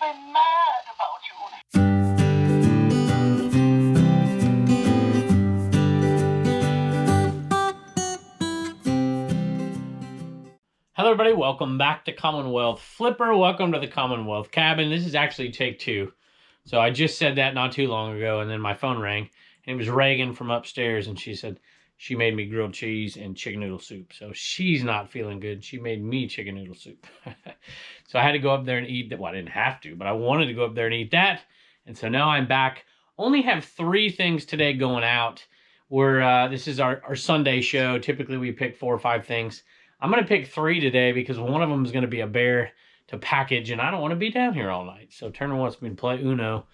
really mad about you. Hello everybody, welcome back to Commonwealth Flipper. Welcome to the Commonwealth Cabin. This is actually take 2. So I just said that not too long ago, and then my phone rang, and it was Reagan from upstairs, and she said she made me grilled cheese and chicken noodle soup. So she's not feeling good. She made me chicken noodle soup. So I had to go up there and eat that. Well, I didn't have to, but I wanted to go up there and eat that. And so now I'm back. Only have 3 things today going out. This is our Sunday show. Typically we pick 4 or 5 things. I'm going to pick 3 today because one of them is going to be a bear to package, and I don't want to be down here all night. So Turner wants me to play Uno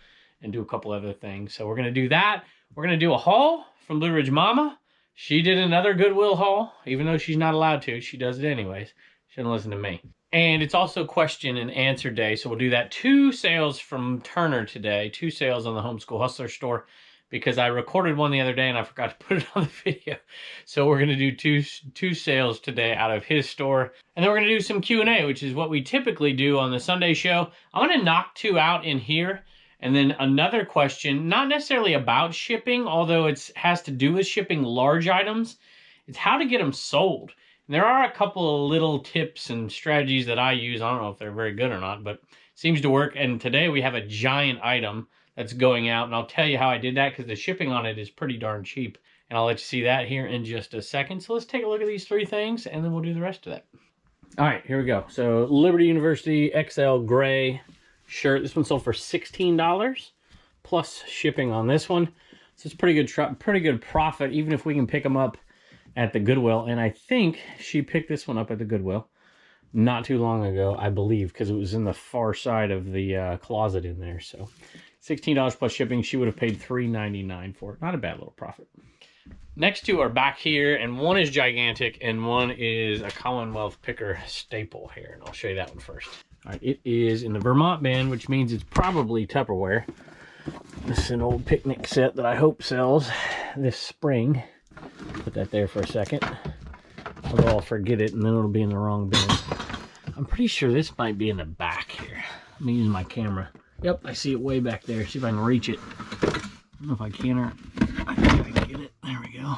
and do a couple other things. So we're going to do that. We're going to do a haul from Blue Ridge Mama. She did another Goodwill haul, even though she's not allowed to. She does it anyways. She doesn't listen to me. And it's also question and answer day, so we'll do that. 2 sales from Turner today. 2 sales on the Homeschool Hustler store, because I recorded one the other day and I forgot to put it on the video. So we're going to do two sales today out of his store. And then we're going to do some Q&A, which is what we typically do on the Sunday show. I'm going to knock 2 out in here. And then another question, not necessarily about shipping, although it has to do with shipping large items. It's how to get them sold. And there are a couple of little tips and strategies that I use. I don't know if they're very good or not, but it seems to work. And today we have a giant item that's going out, and I'll tell you how I did that because the shipping on it is pretty darn cheap. And I'll let you see that here in just a second. So let's take a look at these 3 things, and then we'll do the rest of that. All right, here we go. So Liberty University XL gray shirt. This one sold for $16 plus shipping on this one. So it's pretty good profit, even if we can pick them up at the Goodwill. And I think she picked this one up at the Goodwill not too long ago, I believe, because it was in the far side of the closet in there. So $16 plus shipping. She would have paid $3.99 for it. Not a bad little profit. Next 2 are back here, and one is gigantic, and one is a Commonwealth Picker staple here. And I'll show you that one first. All right, it is in the Vermont bin, which means it's probably Tupperware. This is an old picnic set that I hope sells this spring. Put that there for a second. Although I'll forget it, and then it'll be in the wrong bin. I'm pretty sure this might be in the back here. Let me use my camera. Yep, I see it way back there. See if I can reach it. I don't know if I can or I think I can get it. There we go.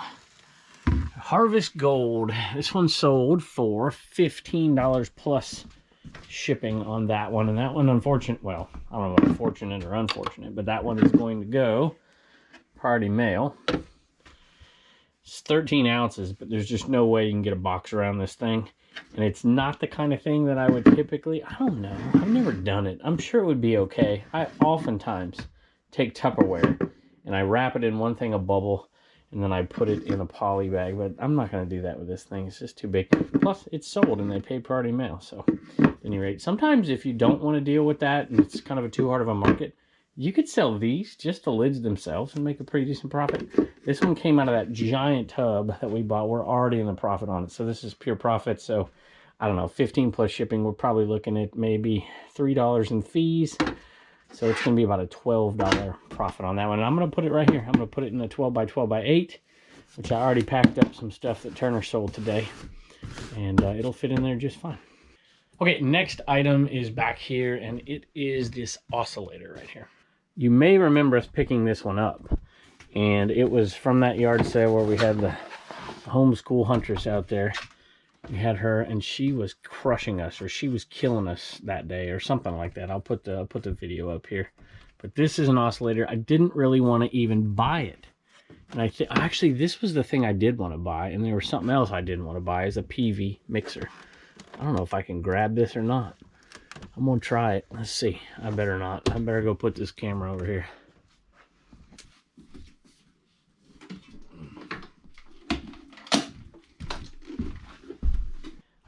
Harvest Gold. This one sold for $15 plus shipping on that one. And that one, unfortunate, well, I don't know if fortunate or unfortunate, but that one is going to go priority mail. It's 13 ounces, but there's just no way you can get a box around this thing. And it's not the kind of thing that I would typically, I don't know, I've never done it. I'm sure it would be okay. I oftentimes take Tupperware and I wrap it in one thing, a bubble, and then I put it in a poly bag. But I'm not going to do that with this thing. It's just too big. Plus, it's sold and they pay priority mail. So, at any rate, sometimes if you don't want to deal with that and it's kind of too hard of a market, you could sell these, just the lids themselves, and make a pretty decent profit. This one came out of that giant tub that we bought. We're already in the profit on it. So this is pure profit. So, I don't know, 15 plus shipping. We're probably looking at maybe $3 in fees. So it's going to be about a $12 profit on that one. And I'm going to put it right here. I'm going to put it in a 12 by 12 by 8, which I already packed up some stuff that Turner sold today. And it'll fit in there just fine. Okay, next item is back here, and it is this oscillator right here. You may remember us picking this one up, and it was from that yard sale where we had the homeschool huntress out there. We had her, and she was crushing us, or she was killing us that day, or something like that. I'll put the video up here. But this is an oscillator. I didn't really want to even buy it. And actually, this was the thing I did want to buy, and there was something else I didn't want to buy, is a PV mixer. I don't know if I can grab this or not. I'm going to try it. Let's see. I better not. I better go put this camera over here.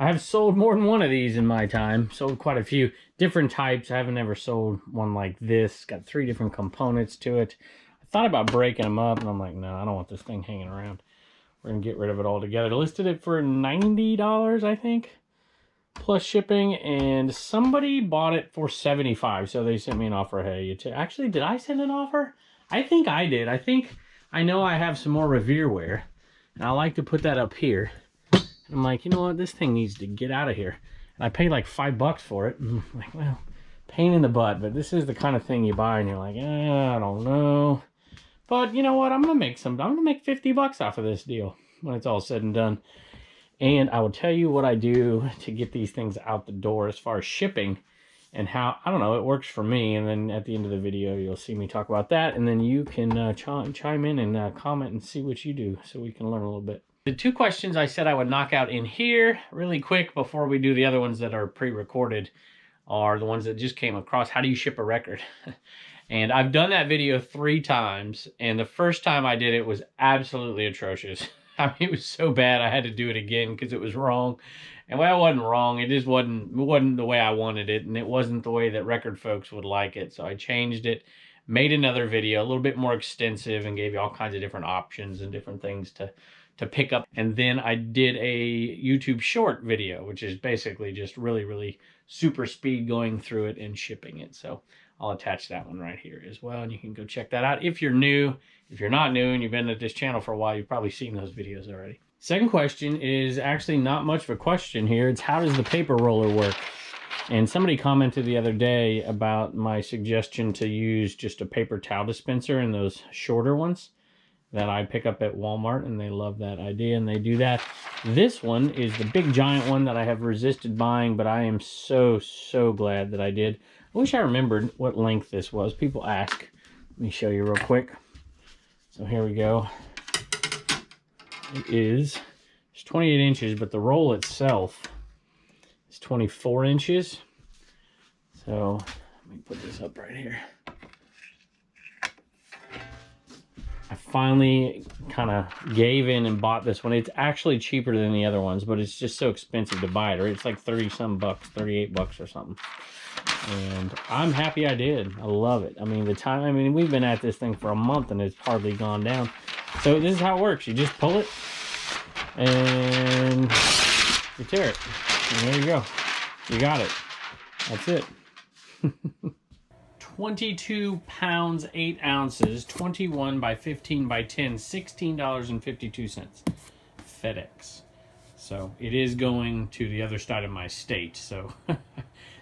I have sold more than one of these in my time. Sold quite a few different types. I haven't ever sold one like this. It's got 3 different components to it. I thought about breaking them up, and I'm like, no, I don't want this thing hanging around. We're going to get rid of it altogether. Listed it for $90, I think, plus shipping, and somebody bought it for $75. So they sent me an offer. Hey, actually, did I send an offer? I think I did. I know I have some more Revereware, and I like to put that up here. I'm like, you know what? This thing needs to get out of here. And I paid like $5 for it. And I'm like, well, pain in the butt, but this is the kind of thing you buy and you're like, I don't know. But you know what? I'm gonna make $50 off of this deal when it's all said and done. And I will tell you what I do to get these things out the door as far as shipping and how, I don't know, it works for me. And then at the end of the video, you'll see me talk about that. And then you can chime in and comment and see what you do so we can learn a little bit. The 2 questions I said I would knock out in here really quick before we do the other ones that are pre-recorded are the ones that just came across. How do you ship a record? And I've done that video 3 times. And the first time I did it was absolutely atrocious. I mean, it was so bad I had to do it again because it was wrong. And well, it wasn't wrong. It just wasn't the way I wanted it. And it wasn't the way that record folks would like it. So I changed it, made another video, a little bit more extensive, and gave you all kinds of different options and different things to pick up. And then I did a YouTube short video, which is basically just really, really super speed going through it and shipping it. So I'll attach that one right here as well. And you can go check that out if you're new. If you're not new and you've been at this channel for a while, you've probably seen those videos already. Second question is actually not much of a question here. It's how does the paper roller work? And somebody commented the other day about my suggestion to use just a paper towel dispenser and those shorter ones that I pick up at Walmart, and they love that idea and they do that. This one is the big giant one that I have resisted buying, but I am so glad that I did. I wish I remembered what length this was. People ask. Let me show you real quick. So here we go. It's 28 inches, but the roll itself is 24 inches. So let me put this up right here. I finally kind of gave in and bought this one. It's actually cheaper than the other ones, but it's just so expensive to buy it. Or it's like 30-some bucks, 38 bucks or something. And I'm happy I did. I love it. I mean, we've been at this thing for a month and it's hardly gone down. So this is how it works. You just pull it and you tear it. And there you go. You got it. That's it. 22 pounds, 8 ounces, 21 by 15 by 10, $16.52. FedEx. So it is going to the other side of my state. So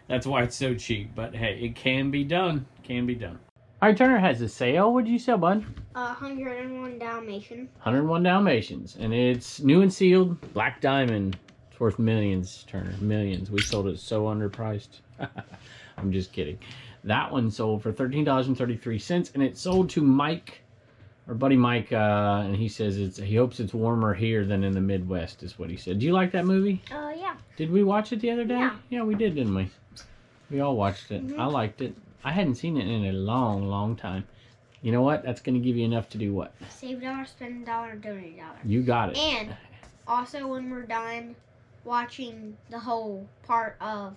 that's why it's so cheap. But hey, it can be done. Can be done. All right, Turner has a sale. What did you sell, bud? 101 Dalmatians. 101 Dalmatians. And it's new and sealed. Black diamond. It's worth millions, Turner. Millions. We sold it so underpriced. I'm just kidding. That one sold for $13.33. And it sold to Mike, our buddy Mike. And he says he hopes it's warmer here than in the Midwest, is what he said. Do you like that movie? Yeah. Did we watch it the other day? Yeah. Yeah, we did, didn't we? We all watched it. Mm-hmm. I liked it. I hadn't seen it in a long time. You know what? That's going to give you enough to do what? Save $1, spend $1, donate $1. You got it. And also, when we're done watching the whole part of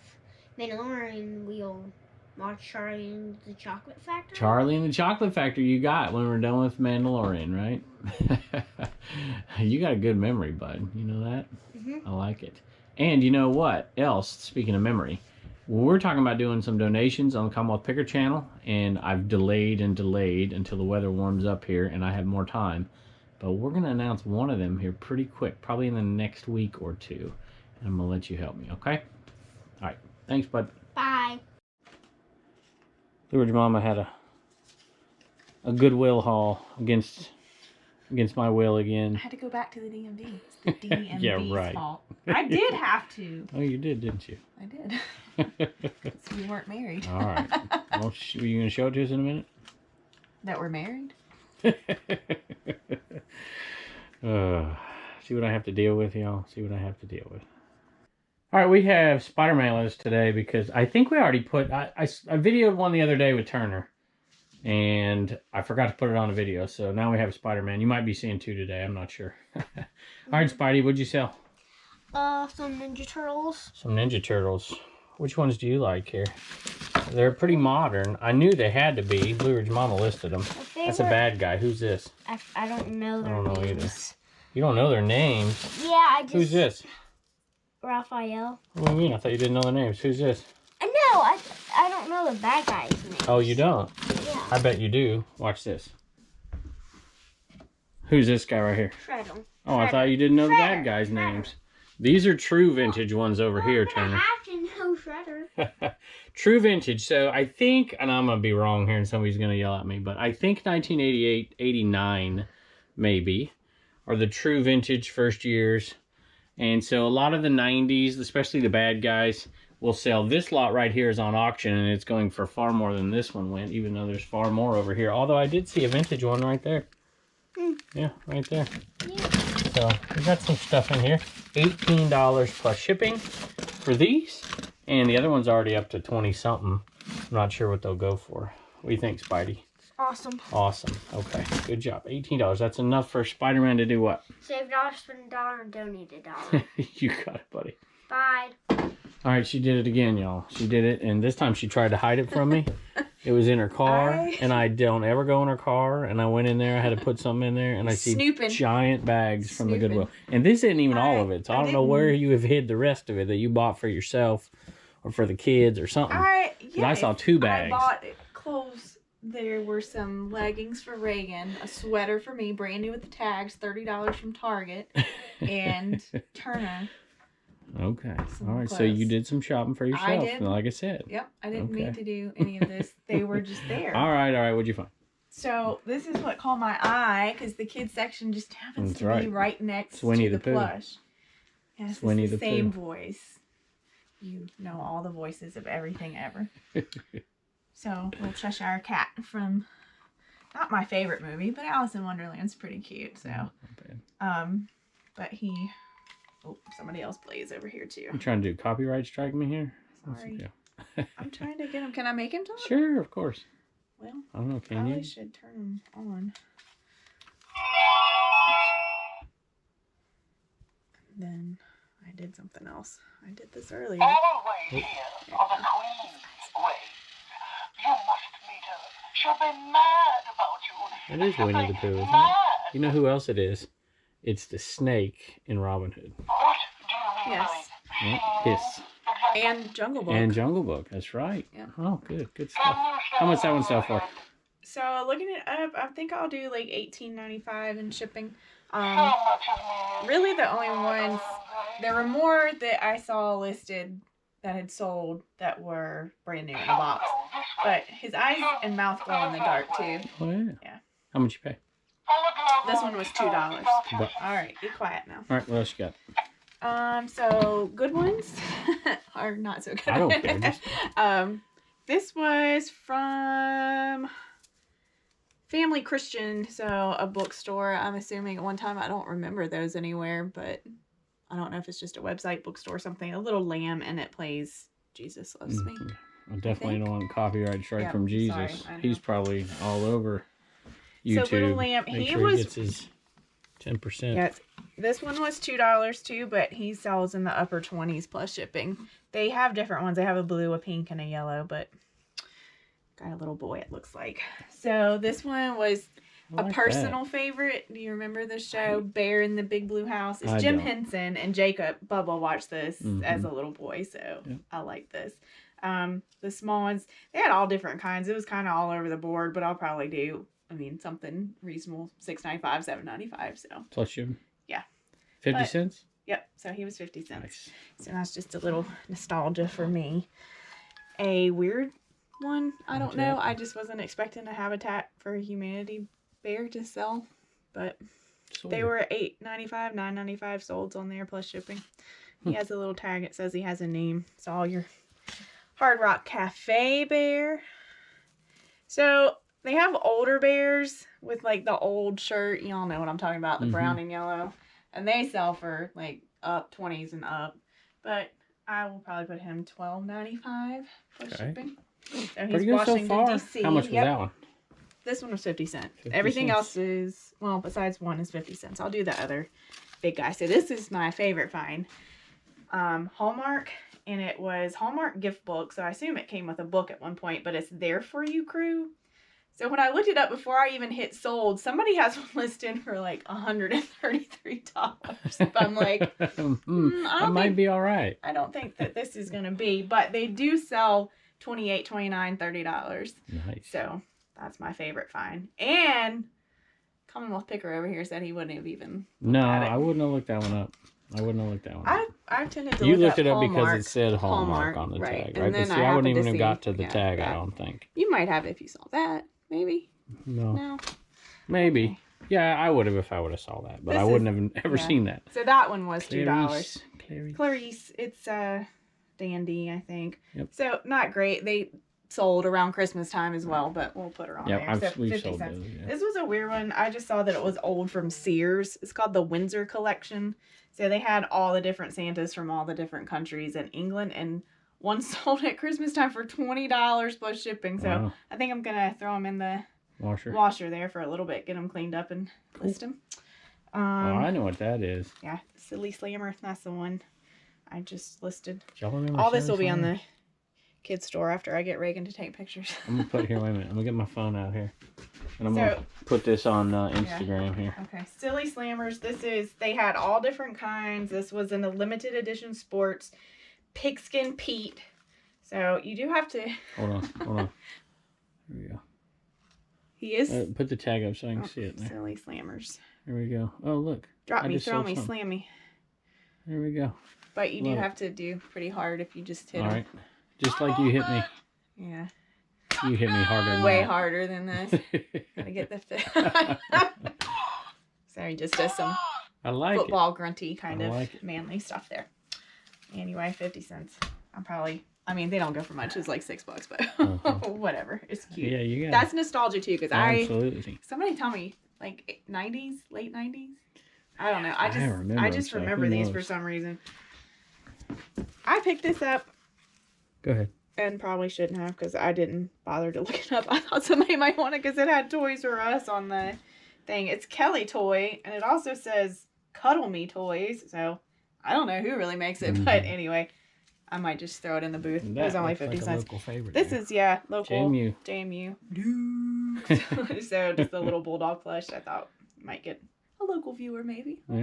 Mandalorian, we'll watch Charlie and the Chocolate Factory. Charlie and the Chocolate Factory you got when we're done with Mandalorian, right? You got a good memory, bud. You know that? Mm-hmm. I like it. And you know what else, speaking of memory, we're talking about doing some donations on the Commonwealth Picker channel, and I've delayed until the weather warms up here and I have more time. But we're going to announce one of them here pretty quick, probably in the next week or two. And I'm going to let you help me, okay? All right. Thanks, bud. Bye. George Mama had a Goodwill haul against my will again. I had to go back to the DMV. It's the DMV's Yeah, right. fault. I did have to. Oh, you did, didn't you? I did. So we weren't married. All right. Well, are you going to show it to us in a minute? That we're married? See what I have to deal with, y'all. See what I have to deal with. All right, we have Spider-Man list today because I think we already put... I videoed one the other day with Turner, and I forgot to put it on a video, so now we have Spider-Man. You might be seeing 2 today. I'm not sure. All right, Spidey, what'd you sell? Some Ninja Turtles. Some Ninja Turtles. Which ones do you like here? They're pretty modern. I knew they had to be. Blue Ridge Mama listed them. That's a bad guy. Who's this? I don't know their names. Either. You don't know their names? Yeah, I just... Who's this? Raphael. What do you mean? I thought you didn't know their names. Who's this? No, I don't know the bad guy's name. Oh, you don't? Yeah. I bet you do. Watch this. Who's this guy right here? Shredder. Oh, I thought you didn't know the bad guys' names. These are true vintage ones over here, Turner. I have to know Shredder. True vintage. So I think, and I'm going to be wrong here and somebody's going to yell at me, but I think 1988, 89 maybe are the true vintage first years. And so a lot of the 90s, especially the bad guys, will sell. This lot right here is on auction, and it's going for far more than this one went, even though there's far more over here. Although I did see a vintage one right there. Yeah, right there. Yeah. So we got some stuff in here. $18 plus shipping for these. And the other one's already up to 20 something. I'm not sure what they'll go for. What do you think, Spidey? Awesome. Awesome. Okay, good job. $18. That's enough for Spider-Man to do what? Save $1, spend $1, and donate $1. You got it, buddy. Bye. All right, she did it again, y'all. She did it, and this time she tried to hide it from me. It was in her car, and I don't ever go in her car. And I went in there, I had to put something in there, and I see giant bags from the Goodwill. And this isn't even all of it, so I don't know where you have hid the rest of it that you bought for yourself or for the kids or something. I saw 2 bags. I bought clothes. There were some leggings for Reagan, a sweater for me, brand new with the tags, $30 from Target, and Turner. Okay. All right. So you did some shopping for yourself, I did. Like I said. Yep. I didn't mean to do any of this. They were just there. All right. All right. What'd you find? So this is what caught my eye because the kids section just happens to be right next Winnie to the Pooh. plush. Yes, it's Winnie the the same Pooh. voice. You know all the voices of everything ever. So little Cheshire Cat from not my favorite movie, but Alice in Wonderland's pretty cute. So, but he. Oh, somebody else plays over here too. You trying to do copyright strike me here? Sorry. I'm trying to get him. Can I make him talk? Sure, of course. Well, I don't know. Can probably you? Should turn him on. Then I did something else. I did this earlier. Always here are the Queen's ways. You must meet her. She'll be mad about you. It is Winnie the Pooh, isn't it? Mad. You know who else it is? It's the snake in Robin Hood. What do you mean Yes. by Hiss. And Jungle Book. And Jungle Book. That's right. Yeah. Oh, good. Good stuff. How much that one sell for? So looking it up, I think I'll do like $18.95 in shipping. Really the only ones, there were more that I saw listed that had sold that were brand new in the box. But his eyes and mouth glow in the dark too. Oh, yeah. Yeah. How much you pay? This one was $2. But, All right, be quiet now. all right, what else you got? So good ones are not so good. I don't care. Just... This was from Family Christian, so a bookstore. I'm assuming at one time, I don't remember those anywhere, but I don't know if it's just a website bookstore or something. A little lamb, and it plays Jesus Loves Me. I definitely don't want copyright strike from Jesus. Sorry, He's probably all over YouTube. So little lamb, Make he sure was. he gets his 10%. Yes, this one was $2 too, but he sells in the upper 20s plus shipping. They have different ones. They have a blue, a pink, and a yellow, but got a little boy, it looks like. So this one was a personal favorite. Do you remember the show Bear in the Big Blue House? It's Jim Henson and Jacob. Bubba watched this as a little boy, so I like this. The small ones, they had all different kinds. It was kind of all over the board, but I'll probably do, something reasonable, $6.95, $7.95. So plus shipping? Yeah. 50 cents? Yep. So he was 50 cents. Nice. So that's just a little nostalgia for me. A weird one, I don't know. I just wasn't expecting a Habitat for Humanity bear to sell, but they were $8.95, $9.95 sold on there plus shipping. He has a little tag. It says he has a name. It's all your Hard Rock Cafe bear. So they have older bears with like the old shirt. Y'all know what I'm talking about, the brown and yellow. And they sell for like up 20s and up. But I will probably put him $12.95 plus shipping. So he's pretty good Washington, so far. D.C. How much was that one? This one was 50 cents. 50 Everything cents. else is, well, besides one is 50 cents. I'll do the other big guy. So this is my favorite find. Hallmark, and it was Hallmark gift book. So I assume it came with a book at one point, but it's There For You Crew. So when I looked it up before I even hit sold, somebody has one listed for like $133. I'm like, that might be all right. I don't think that this is going to be, but they do sell $28, $29, $30. Nice. So that's my favorite find. And Commonwealth Picker over here said he wouldn't have even No, had it. I wouldn't have looked that one up. I wouldn't have looked that one up. I tended to You look looked it up Hallmark. because it said Hallmark on the right. tag, And right? then But see, I wouldn't even have got to the yeah, tag, that. I don't think. You might have if you saw that, maybe. No. Maybe. Okay. Yeah, I would have if I would have saw that, but This I wouldn't have ever seen that. So that one was Clarice. $2. Clarice. It's dandy, I think. Yep. So not great. They sold around Christmas time as well, but we'll put her on there. So we've 50 sold cents. those. Yeah. This was a weird one. I just saw that it was old from Sears. It's called the Windsor Collection. So they had all the different Santas from all the different countries in England, and one sold at Christmas time for $20 plus shipping. So Wow. I think I'm gonna throw them in the washer there for a little bit, get them cleaned up and list them. Oh, I know what that is. Yeah, Silly Slammer. That's the one I just listed. Y'all remember All this will Silly be on Slammer? the kids store after I get Reagan to take pictures. I'm gonna put here. Wait a minute. I'm gonna get my phone out here, and I'm gonna put this on Instagram here. Okay, Silly Slammers. They had all different kinds. This was in the limited edition sports pigskin Pete. So you do have to. Hold on. There we go. He is. Put the tag up so I can see it there. Silly Slammers. There we go. Oh look. Drop me, throw me, slam me. There we go. But you do have to do pretty hard if you just hit all him. right. Just like you hit me. Yeah. You hit me harder than Way that. harder than this. Gotta get the fit. Sorry, just does some I like football grunty kind of like it. manly stuff there. Anyway, 50 cents. They don't go for much. It's like $6, but whatever. It's cute. Yeah, you got That's nostalgia too, because absolutely. somebody tell me, like 90s, late 90s? I don't know. I just so remember who these knows? for some reason. I picked this up. Go ahead. And probably shouldn't have, because I didn't bother to look it up. I thought somebody might want it because it had Toys R Us on the thing. It's Kelly Toy, and it also says Cuddle Me Toys. So I don't know who really makes it, but anyway, I might just throw it in the booth. It was only 50 cents. Local favorite This is local JMU. So just a little bulldog plush. I thought might get a local viewer maybe. Yeah,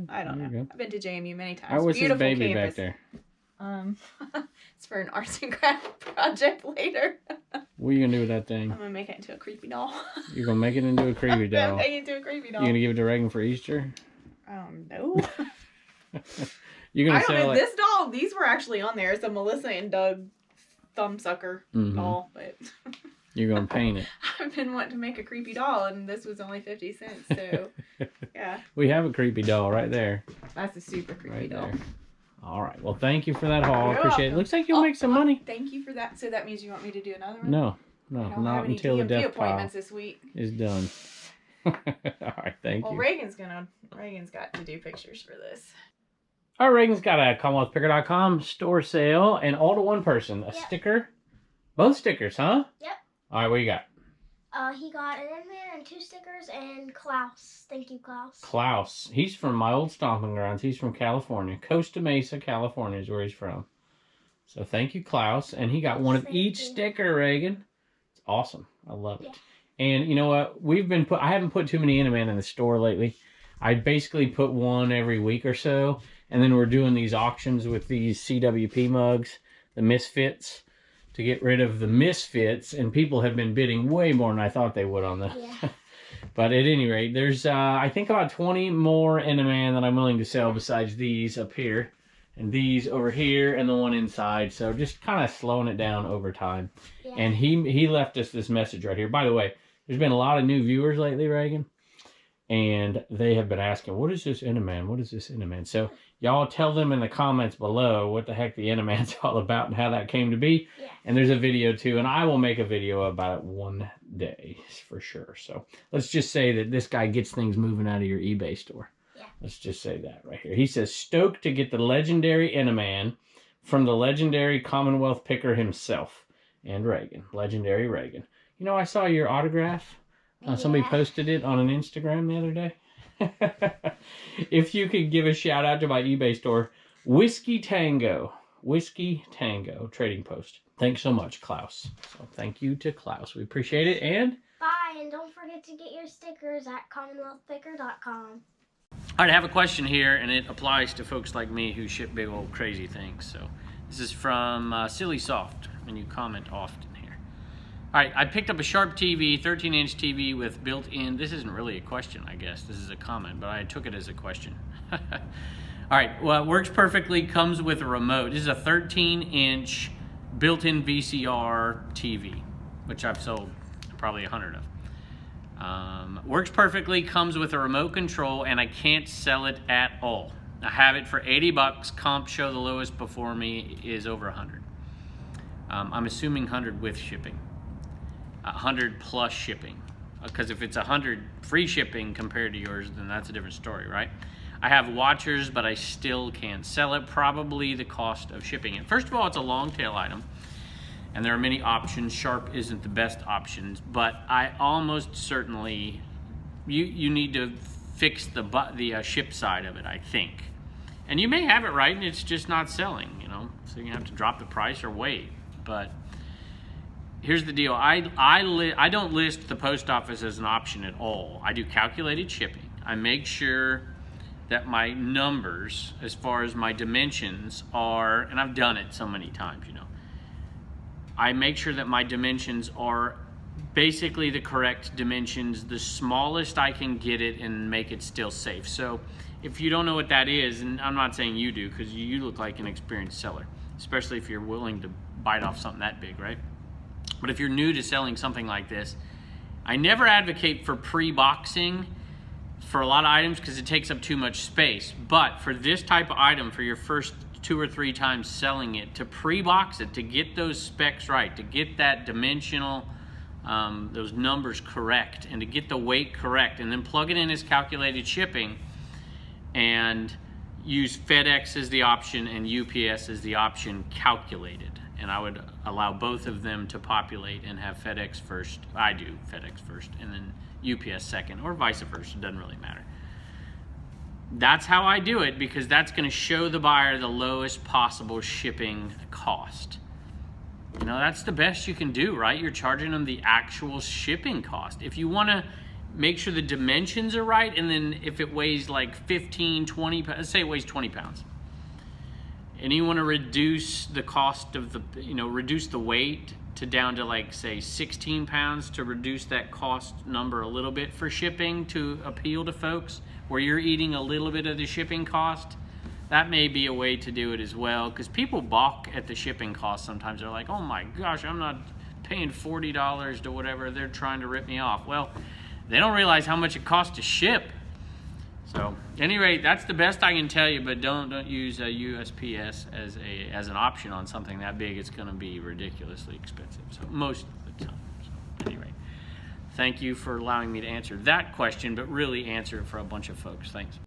I don't there you know. go. I've been to JMU many times. How was his Beautiful baby campus. back there? It's for an arts and craft project later. What are you gonna do with that thing? I'm gonna make it into a creepy doll. You're gonna make it into a creepy doll. Make it into a creepy doll. You gonna give it to Reagan for Easter? No. You're gonna I don't know. sell it. This doll, these were actually on there. It's a Melissa and Doug thumbsucker doll, but You're gonna paint it. I've been wanting to make a creepy doll, and this was only 50 cents. So yeah, We have a creepy doll right there. that's a super creepy Right doll. there. All right. Well, thank you for that haul. You're Appreciate it. welcome. Looks like you'll make some money. Thank you for that. So that means you want me to do another one? No, I don't not have any until the DMV death pile appointments this week. is done. All right. Thank Well, you. Reagan's got to do pictures for this. All right, Reagan's got a CommonwealthPicker.com store sale and all to one person. A sticker. Both stickers, huh? Yep. All right, what you got? He got an Ant-Man and 2 stickers and Klaus. Thank you, Klaus. Klaus. He's from my old stomping grounds. He's from California. Costa Mesa, California is where he's from. So thank you, Klaus. And he got one of each sticker, Reagan. It's awesome. I love it. Yeah. And you know what? I haven't put too many Ant-Man in the store lately. I basically put one every week or so. And then we're doing these auctions with these CWP mugs, the Misfits, to get rid of the Misfits. And people have been bidding way more than I thought they would on the... Yeah. But at any rate, there's, I think, about 20 more Ant-Man that I'm willing to sell besides these up here. And these over here and the one inside. So just kind of slowing it down over time. Yeah. And he left us this message right here. By the way, there's been a lot of new viewers lately, Reagan. And they have been asking, what is this Ant-Man? What is this Ant-Man? So y'all tell them in the comments below what the heck the Ant-Man's all about and how that came to be. Yeah. And there's a video too, and I will make a video about it one day for sure. So let's just say that this guy gets things moving out of your eBay store. Yeah. Let's just say that right here. He says, stoked to get the legendary Ant-Man from the legendary Commonwealth Picker himself. And Reagan. Legendary Reagan. You know, I saw your autograph. Somebody posted it on an Instagram the other day. If you could give a shout out to my eBay store, Whiskey Tango Trading Post. Thanks so much, Klaus. So thank you to Klaus. We appreciate it. And Bye, and don't forget to get your stickers at CommonwealthPicker.com. all right, I have a question here, and it applies to folks like me who ship big old crazy things. So this is from Silly Soft, and you comment often here. All right, I picked up a Sharp TV, 13-inch TV with built-in, this isn't really a question, I guess. This is a comment, but I took it as a question. All right, well, it works perfectly, comes with a remote. This is a 13-inch built-in VCR TV, which I've sold probably 100 of. Works perfectly, comes with a remote control, and I can't sell it at all. I have it for 80 bucks. Comp show the lowest before me is over 100. I'm assuming 100 with shipping. 100 plus shipping. Because if it's 100 free shipping compared to yours, then that's a different story, right? I have watchers, but I still can't sell it. Probably the cost of shipping it. First of all, it's a long tail item, and there are many options. Sharp isn't the best options, but I almost certainly, you need to fix the ship side of it, I think. And you may have it right, and it's just not selling, you know, so you have to drop the price or wait. But here's the deal. I don't list the post office as an option at all. I do calculated shipping. I make sure that my numbers, as far as my dimensions are, and I've done it so many times, you know, I make sure that my dimensions are basically the correct dimensions, the smallest I can get it and make it still safe. So if you don't know what that is, and I'm not saying you do, because you look like an experienced seller, especially if you're willing to bite off something that big, right? But if you're new to selling something like this, I never advocate for pre-boxing for a lot of items because it takes up too much space. But for this type of item, for your first 2 or 3 times selling it, to pre-box it, to get those specs right, to get that dimensional, those numbers correct, and to get the weight correct, and then plug it in as calculated shipping, and use FedEx as the option and UPS as the option calculated. And I would allow both of them to populate and have FedEx first. I do FedEx first and then UPS second, or vice versa. It doesn't really matter. That's how I do it, because that's going to show the buyer the lowest possible shipping cost. You know, that's the best you can do, right? You're charging them the actual shipping cost. If you want to make sure the dimensions are right, and then if it weighs like 15, 20, let's say it weighs 20 pounds. And you want to reduce the cost of the, you know, reduce the weight to down to like, say, 16 pounds to reduce that cost number a little bit for shipping to appeal to folks, where you're eating a little bit of the shipping cost. That may be a way to do it as well, because people balk at the shipping cost sometimes. They're like, oh my gosh, I'm not paying $40 to whatever. They're trying to rip me off. Well, they don't realize how much it costs to ship. So, at any rate, that's the best I can tell you, but don't use a USPS as an option on something that big. It's going to be ridiculously expensive, so most of the time. So, anyway, thank you for allowing me to answer that question, but really answer it for a bunch of folks. Thanks.